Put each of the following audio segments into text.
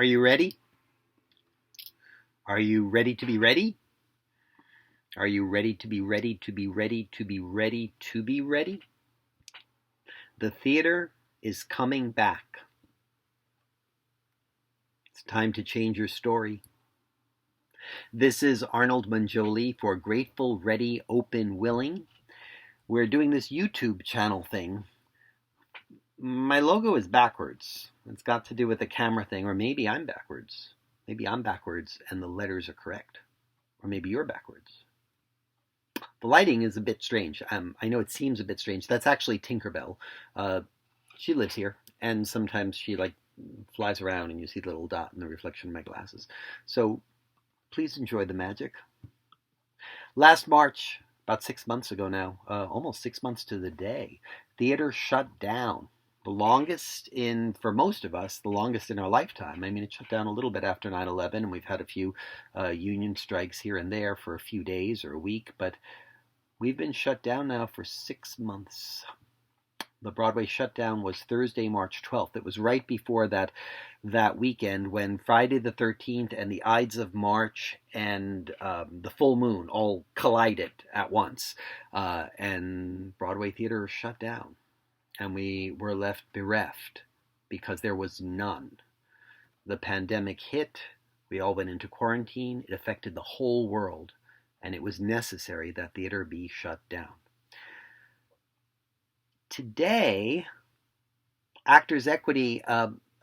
Are you ready? Are you ready to be ready? Are you ready to be ready to be ready to be ready to be ready? The theater is coming back. It's time to change your story. This is Arnold Mangioli for Grateful, Ready, Open, Willing. We're doing this YouTube channel thing. My logo is backwards. It's got to do with the camera thing, or maybe I'm backwards. Maybe I'm backwards and the letters are correct. Or maybe you're backwards. The lighting is a bit strange. I know it seems a bit strange. That's actually Tinkerbell. She lives here, and sometimes she flies around and you see the little dot in the reflection of my glasses. So please enjoy the magic. Last March, about 6 months ago now, almost 6 months to the day, theater shut down. The longest for most of us, the longest in our lifetime. I mean, it shut down a little bit after 9/11, and we've had a few union strikes here and there for a few days or a week, but we've been shut down now for 6 months. The Broadway shutdown was Thursday, March 12th. It was right before that weekend when Friday the 13th and the Ides of March and the full moon all collided at once. And Broadway theater shut down. And we were left bereft because there was none. The pandemic hit. We all went into quarantine. It affected the whole world. And it was necessary that theater be shut down. Today, Actors Equity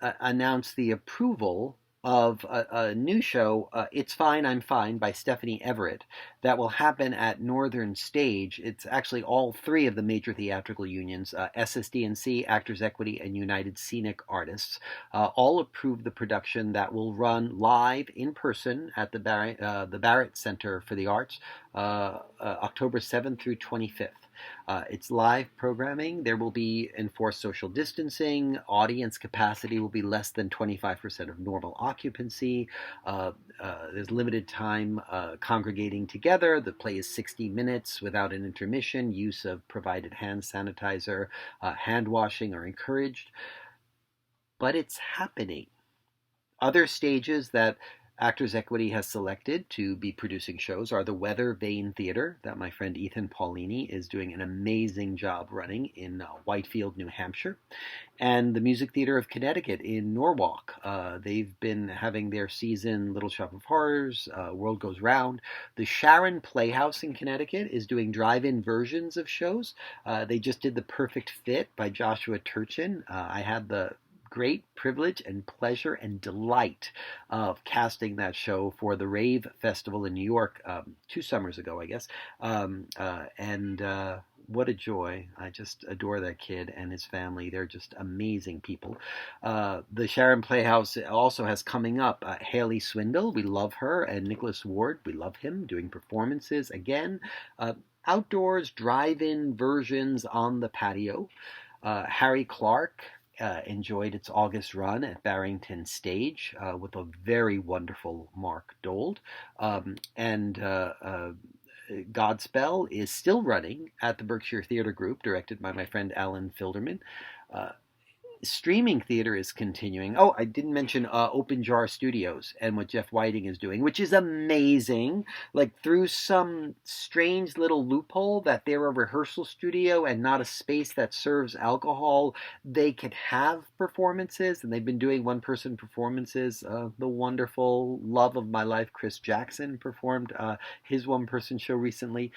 announced the approval of a new show, It's Fine, I'm Fine, by Stephanie Everett, that will happen at Northern Stage. It's actually all three of the major theatrical unions, SSD&C, Actors Equity, and United Scenic Artists, all approved the production that will run live in person at the Barrett Center for the Arts, October 7th through 25th. It's live programming. There will be enforced social distancing. Audience capacity will be less than 25% of normal occupancy. There's limited time congregating together. The play is 60 minutes without an intermission. Use of provided hand sanitizer, hand washing are encouraged. But it's happening. Other stages that Actors Equity has selected to be producing shows are the Weather Vane Theater that my friend Ethan Paulini is doing an amazing job running in Whitefield, New Hampshire, and the Music Theater of Connecticut in Norwalk. They've been having their season Little Shop of Horrors, World Goes Round. The Sharon Playhouse in Connecticut is doing drive-in versions of shows. They just did The Perfect Fit by Joshua Turchin. I had the great privilege and pleasure and delight of casting that show for the Rave Festival in New York 2 summers ago, I guess. And what a joy. I just adore that kid and his family. They're just amazing people. The Sharon Playhouse also has coming up Haley Swindle. We love her. And Nicholas Ward. We love him doing performances. Again, outdoors drive-in versions on the patio. Harry Clark enjoyed its August run at Barrington Stage with a very wonderful Mark Dold. And Godspell is still running at the Berkshire Theatre Group, directed by my friend Alan Filderman. Streaming theater is continuing. Oh, I didn't mention Open Jar Studios and what Jeff Whiting is doing, which is amazing. Through some strange little loophole that they're a rehearsal studio and not a space that serves alcohol, they can have performances, and they've been doing one-person performances. The wonderful love of my life, Chris Jackson, performed his one-person show recently.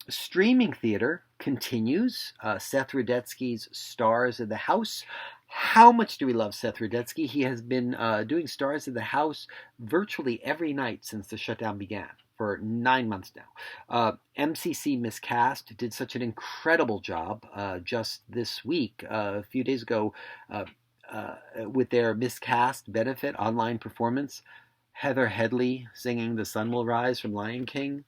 Streaming theater continues. Seth Rudetsky's Stars in the House. How much do we love Seth Rudetsky? He has been doing Stars in the House virtually every night since the shutdown began for 9 months now. MCC Miscast did such an incredible job just this week, a few days ago, with their Miscast benefit online performance. Heather Headley singing The Sun Will Rise from Lion King.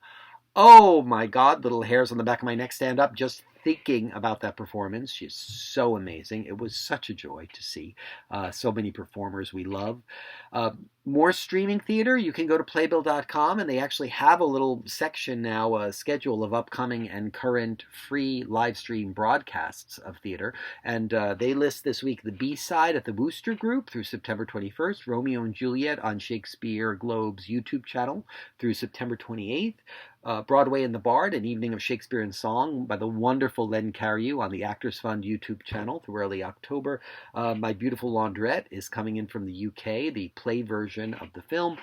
Oh my God, little hairs on the back of my neck stand up just thinking about that performance. She's so amazing. It was such a joy to see so many performers we love. Uh, More streaming theater, you can go to playbill.com, and they actually have a little section now, a schedule of upcoming and current free live stream broadcasts of theater. And they list this week the B-side at the Wooster Group through September 21st, Romeo and Juliet on Shakespeare Globe's YouTube channel through September 28th, Broadway and the Bard, an evening of Shakespeare in song by the wonderful Len Cariou on the Actors Fund YouTube channel through early October. My Beautiful Laundrette is coming in from the UK, the play version of the film.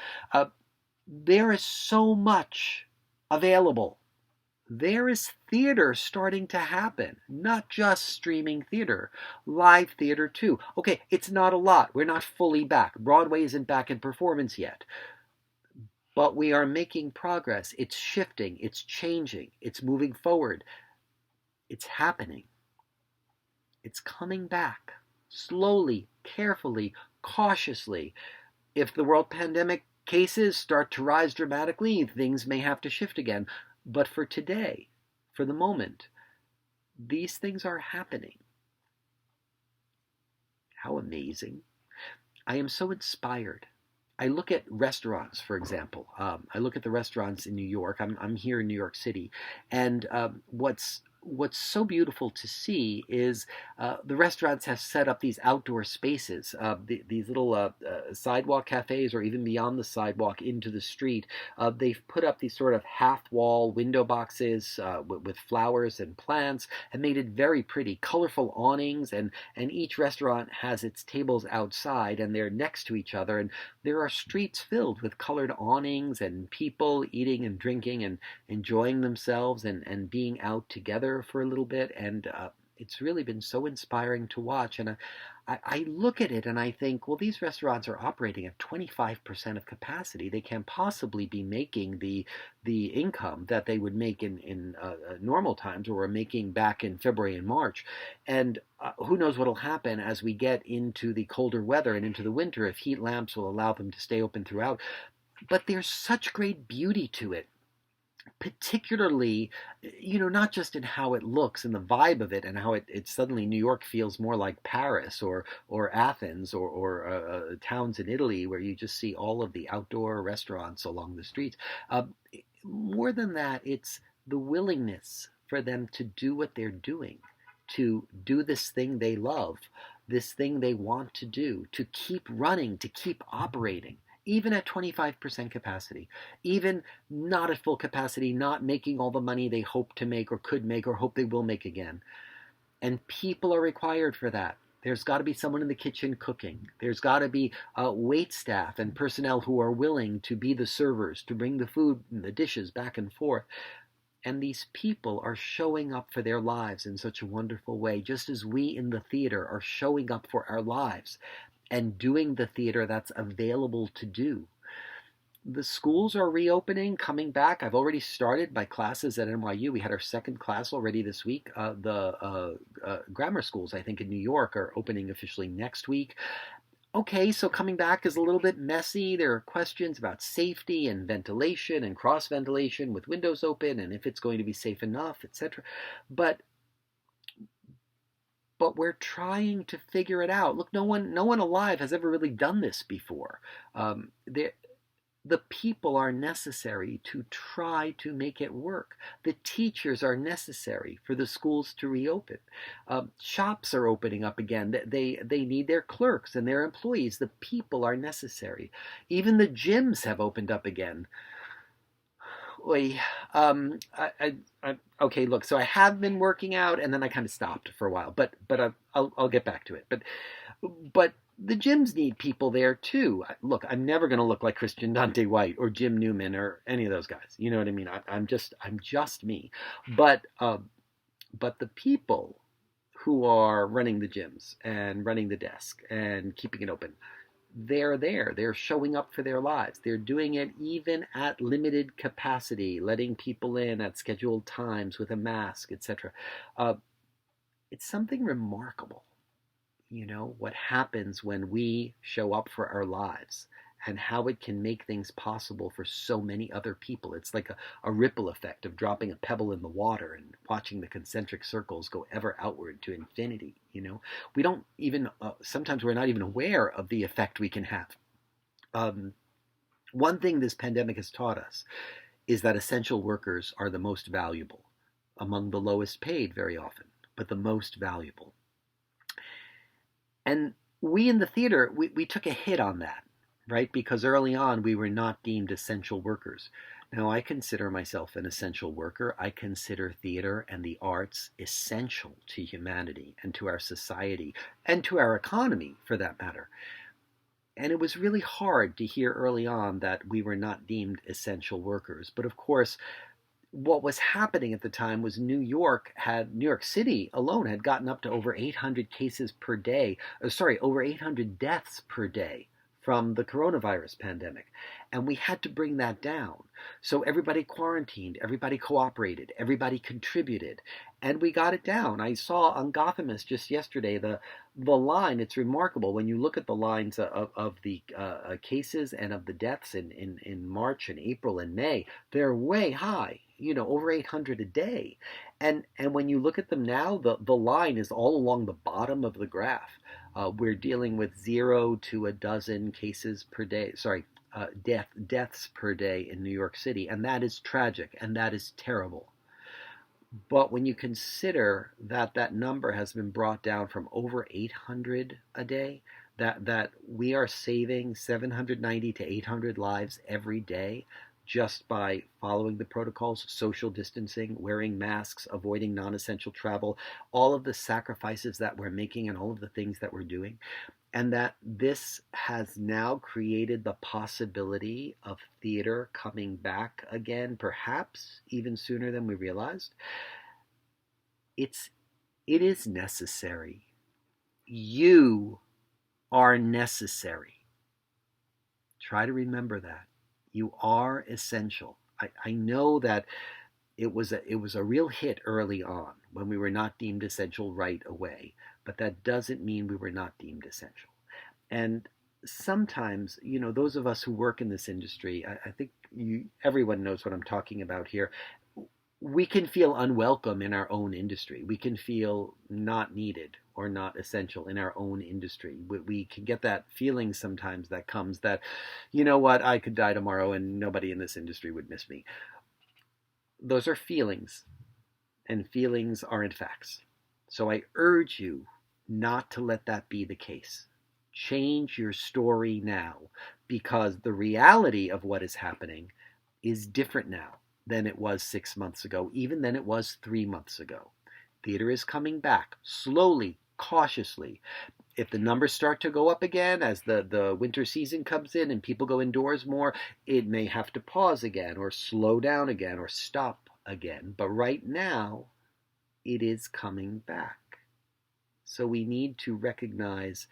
There is so much available. There is theater starting to happen, not just streaming theater, live theater too. Okay, it's not a lot. We're not fully back. Broadway isn't back in performance yet. But we are making progress. It's shifting. It's changing. It's moving forward. It's happening. It's coming back. Slowly, carefully, cautiously. If the world pandemic cases start to rise dramatically, things may have to shift again. But for today, for the moment, these things are happening. How amazing. I am so inspired. I look at restaurants, for example. I look at the restaurants in New York. I'm here in New York City, and what's so beautiful to see is the restaurants have set up these outdoor spaces, these little sidewalk cafes, or even beyond the sidewalk into the street. They've put up these sort of half-wall window boxes with flowers and plants, and made it very pretty, colorful awnings, and each restaurant has its tables outside, and they're next to each other, and there are streets filled with colored awnings and people eating and drinking and enjoying themselves and being out together for a little bit. And it's really been so inspiring to watch. And I look at it and I think, well, these restaurants are operating at 25% of capacity. They can't possibly be making the income that they would make in normal times, or were making back in February and March. And who knows what will happen as we get into the colder weather and into the winter, if heat lamps will allow them to stay open throughout. But there's such great beauty to it, particularly, not just in how it looks and the vibe of it, and how it suddenly New York feels more like Paris or Athens or towns in Italy, where you just see all of the outdoor restaurants along the streets. More than that, it's the willingness for them to do what they're doing, to do this thing they love, this thing they want to do, to keep running, to keep operating, even at 25% capacity, even not at full capacity, not making all the money they hope to make or could make or hope they will make again. And people are required for that. There's got to be someone in the kitchen cooking. There's got to be wait staff and personnel who are willing to be the servers, to bring the food and the dishes back and forth. And these people are showing up for their lives in such a wonderful way, just as we in the theater are showing up for our lives and doing the theater that's available to do. The schools are reopening, coming back. I've already started my classes at NYU. We had our second class already this week. The grammar schools, I think, in New York are opening officially next week. Okay, so coming back is a little bit messy. There are questions about safety and ventilation and cross-ventilation with windows open, and if it's going to be safe enough, etc. But we're trying to figure it out. Look, no one alive has ever really done this before. The people are necessary to try to make it work. The teachers are necessary for the schools to reopen. Shops are opening up again. They need their clerks and their employees. The people are necessary. Even the gyms have opened up again. Okay, look, so I have been working out, and then I kind of stopped for a while, but I'll get back to it. But the gyms need people there too. Look, I'm never going to look like Christian Dante White or Jim Newman or any of those guys. You know what I mean? I'm just me. But the people who are running the gyms and running the desk and keeping it open, they're there. They're showing up for their lives. They're doing it even at limited capacity, letting people in at scheduled times with a mask, etc. It's something remarkable. What happens when we show up for our lives and how it can make things possible for so many other people. It's like a ripple effect of dropping a pebble in the water and watching the concentric circles go ever outward to infinity. We don't even, sometimes we're not even aware of the effect we can have. One thing this pandemic has taught us is that essential workers are the most valuable, among the lowest paid very often, but the most valuable. And we in the theater, we took a hit on that, right? Because early on we were not deemed essential workers. Now I consider myself an essential worker. I consider theater and the arts essential to humanity and to our society and to our economy, for that matter. And it was really hard to hear early on that we were not deemed essential workers. But of course, what was happening at the time was New York City alone had gotten up to over 800 cases per day, over 800 deaths per day from the coronavirus pandemic. And we had to bring that down. So everybody quarantined, everybody cooperated, everybody contributed, and we got it down. I saw on Gothamist just yesterday the line. It's remarkable when you look at the lines of the cases and of the deaths in March and April and May. They're way high, over 800 a day. And when you look at them now, the line is all along the bottom of the graph. We're dealing with 0 to a dozen cases per day, deaths per day in New York City. And that is tragic, and that is terrible. But when you consider that number has been brought down from over 800 a day, that we are saving 790 to 800 lives every day just by following the protocols, social distancing, wearing masks, avoiding non-essential travel, all of the sacrifices that we're making and all of the things that we're doing, and that this has now created the possibility of theater coming back again, perhaps even sooner than we realized. It is necessary. You are necessary. Try to remember that. You are essential. I know that it was a real hit early on when we were not deemed essential right away, but that doesn't mean we were not deemed essential. And sometimes, those of us who work in this industry, I think everyone knows what I'm talking about here. We can feel unwelcome in our own industry. We can feel not needed or not essential in our own industry. We can get that feeling sometimes that comes that, I could die tomorrow and nobody in this industry would miss me. Those are feelings, and feelings aren't facts. So I urge you not to let that be the case. Change your story now, because the reality of what is happening is different now than it was 6 months ago, even than it was 3 months ago. Theater is coming back, slowly, cautiously. If the numbers start to go up again as the winter season comes in and people go indoors more, it may have to pause again or slow down again or stop again. But right now, it is coming back. So we need to recognize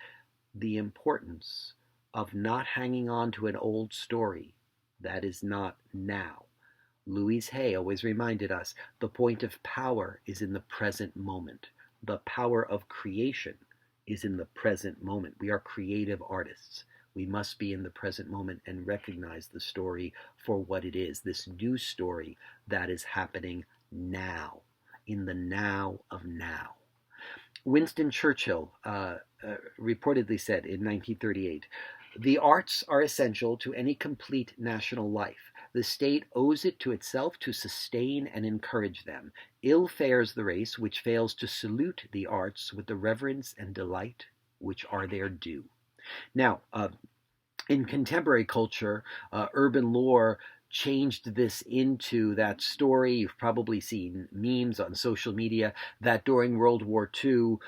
the importance of not hanging on to an old story that is not now. Louise Hay always reminded us, the point of power is in the present moment. The power of creation is in the present moment. We are creative artists. We must be in the present moment and recognize the story for what it is, this new story that is happening now, in the now of now. Winston Churchill reportedly said in 1938, "The arts are essential to any complete national life. The state owes it to itself to sustain and encourage them. Ill fares the race which fails to salute the arts with the reverence and delight which are their due." Now, in contemporary culture, urban lore changed this into that story. You've probably seen memes on social media that during World War II,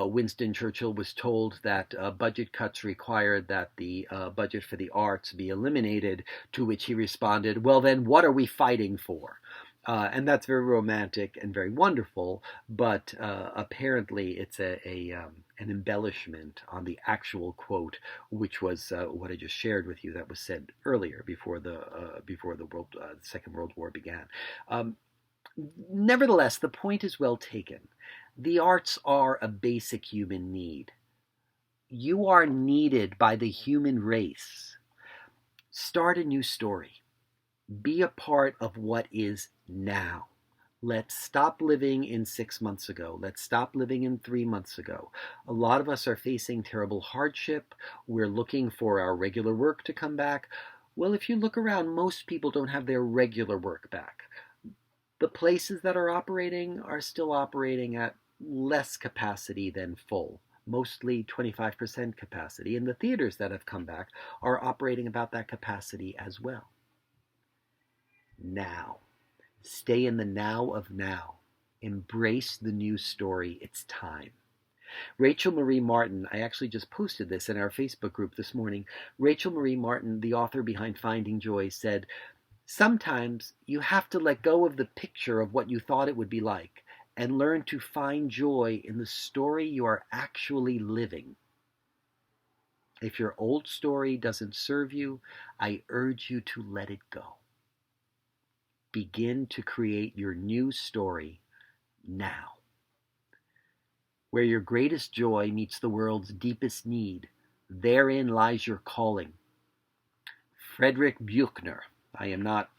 Winston Churchill was told that budget cuts required that the budget for the arts be eliminated, to which he responded, "Well, then what are we fighting for?" And that's very romantic and very wonderful, but apparently it's an embellishment on the actual quote, which was what I just shared with you, that was said earlier before the Second World War began. Nevertheless, the point is well taken. The arts are a basic human need. You are needed by the human race. Start a new story. Be a part of what is now. Let's stop living in 6 months ago. Let's stop living in 3 months ago. A lot of us are facing terrible hardship. We're looking for our regular work to come back. Well, if you look around, most people don't have their regular work back. The places that are operating are still operating at less capacity than full, mostly 25% capacity. And the theaters that have come back are operating about that capacity as well. Now. Stay in the now of now. Embrace the new story. It's time. Rachel Marie Martin, I actually just posted this in our Facebook group this morning. Rachel Marie Martin, the author behind Finding Joy, said, "Sometimes you have to let go of the picture of what you thought it would be like and learn to find joy in the story you are actually living. If your old story doesn't serve you, I urge you to let it go. Begin to create your new story now. Where your greatest joy meets the world's deepest need, therein lies your calling." Frederick Buechner. I am not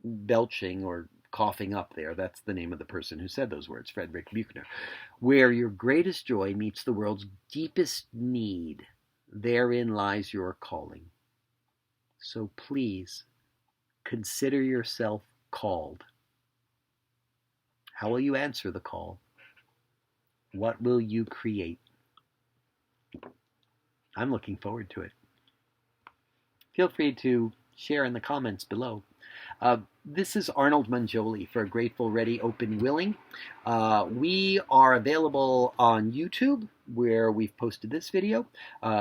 belching or coughing up there. That's the name of the person who said those words, Frederick Buechner. Where your greatest joy meets the world's deepest need, therein lies your calling. So please, consider yourself called. How will you answer the call? What will you create? I'm looking forward to it. Feel free to share in the comments below. This is Arnold Mangioli for Grateful, Ready, Open, Willing. We are available on YouTube, where we've posted this video.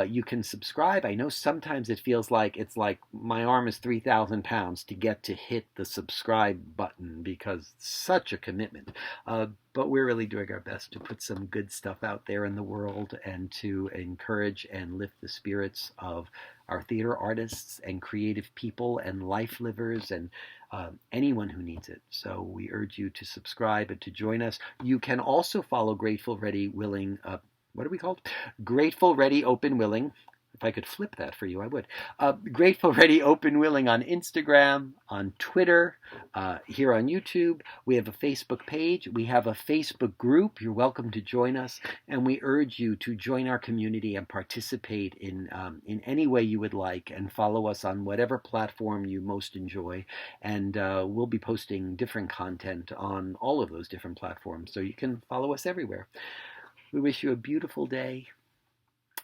You can subscribe. I know sometimes it feels like it's like my arm is 3,000 pounds to get to hit the subscribe button, because it's such a commitment. But we're really doing our best to put some good stuff out there in the world and to encourage and lift the spirits of our theater artists and creative people and life livers and anyone who needs it. So we urge you to subscribe and to join us. You can also follow Grateful, Ready, Willing. What are we called? Grateful, Ready, Open, Willing. If I could flip that for you, I would. Grateful, Ready, Open, Willing on Instagram, on Twitter, here on YouTube. We have a Facebook page. We have a Facebook group. You're welcome to join us. And we urge you to join our community and participate in any way you would like, and follow us on whatever platform you most enjoy. And we'll be posting different content on all of those different platforms, so you can follow us everywhere. We wish you a beautiful day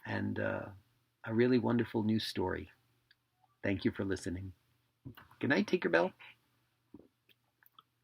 and a really wonderful new story. Thank you for listening. Good night, Tinkerbell.